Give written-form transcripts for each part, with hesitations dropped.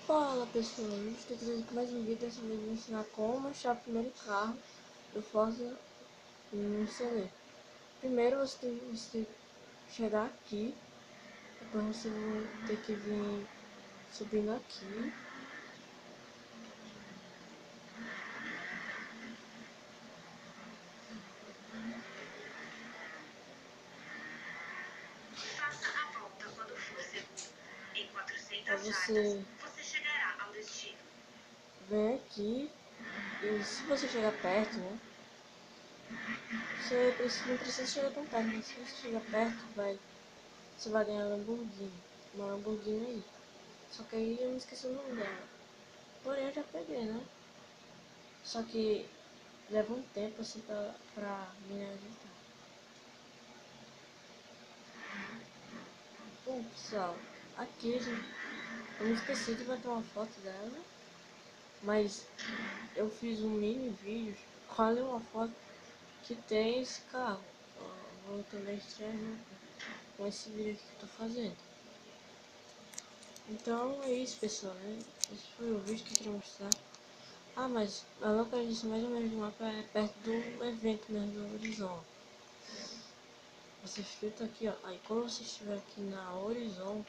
Fala pessoal, a gente está trazendo mais um vídeo. Dessa vez eu vou ensinar como achar o primeiro carro do Forza no CD. Primeiro você tem que chegar aqui, depois você vai ter que vir subindo aqui. Faça a volta quando for seguro. Em 400 Aí jardas, você chegará ao destino. vem aqui e se você chegar perto, né? Você não precisa chegar tão perto, mas se você chegar perto, você vai ganhar Lamborghini. Uma Lamborghini aí. Só que aí eu me esqueci o nome dela. Porém eu já peguei, né? Só que leva um tempo assim pra me ajeitar. Bom pessoal, aqui eu me esqueci de bater uma foto dela, mas eu fiz um mini vídeo, quase uma foto que tem esse carro. Vou também estrear com esse vídeo aqui que eu tô fazendo. Então é isso pessoal, né? Esse foi o vídeo que eu queria mostrar. Ah, mas a localização mais ou menos do mapa é perto do evento mesmo do Horizon. Você filtra aqui, ó. Aí quando você estiver aqui na Horizon,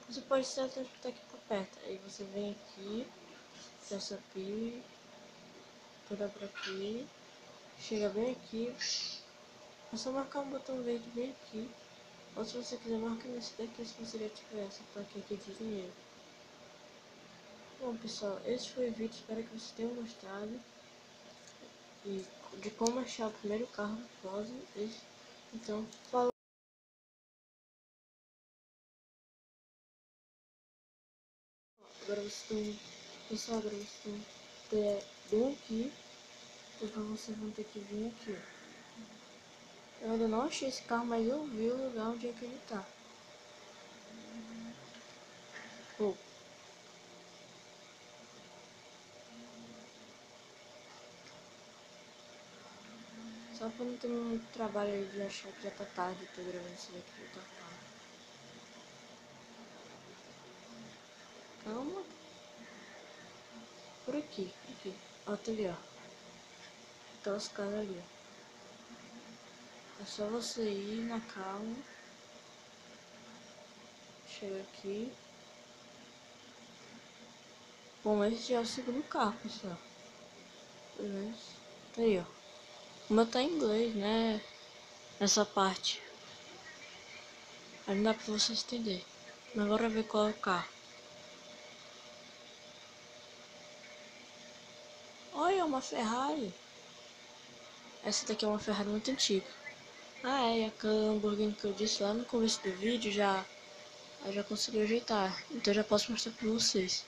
você pode se transportar aqui por perto. Aí você vem aqui, desce aqui, pula por aqui, chega bem aqui. É só marcar um botão verde bem aqui. Ou se você quiser marcar nesse daqui, se você já tiver essa plaquinha aqui de dinheiro. Bom pessoal, esse foi o vídeo, espero que vocês tenham gostado. E de como achar o primeiro carro do Forza. Então, falou. Agora pessoal, agora vocês estão bem aqui. Depois vocês vão ter que vir aqui. Eu ainda não achei esse carro, mas eu vi o lugar onde é que ele tá. Oh. Só pra não ter muito trabalho aí de achar que já tá tarde, tô gravando isso daqui, já tá tarde. Calma. Por aqui, por aqui. Ó, tá ali, ó. Aquelas casas ali, ó. É só você ir na calma. Chega aqui. Bom, esse já é o segundo carro, pessoal. Beleza. Tá aí, ó. O meu tá em inglês, né? Essa parte. Aí não dá pra você entender. Mas agora ver qual é o carro. Olha, uma Ferrari. Essa daqui é uma Ferrari muito antiga. Ah, é, aquela Lamborghini que eu disse lá no começo do vídeo eu já consegui ajeitar. Então já posso mostrar pra vocês.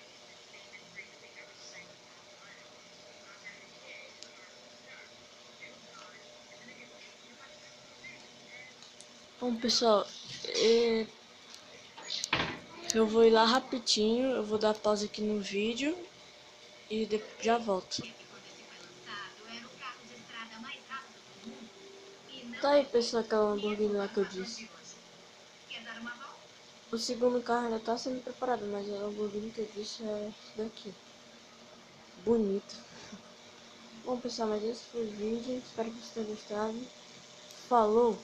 Bom, pessoal, eu vou ir lá rapidinho. Eu vou dar pausa aqui no vídeo e já volto. Tá aí, pessoal, aquela Lamborghini lá que eu disse. O segundo carro ainda tá sendo preparado, mas a Lamborghini que eu disse é esse daqui. Bonito. Bom pessoal, mas esse foi o vídeo. Espero que vocês tenham gostado. Falou!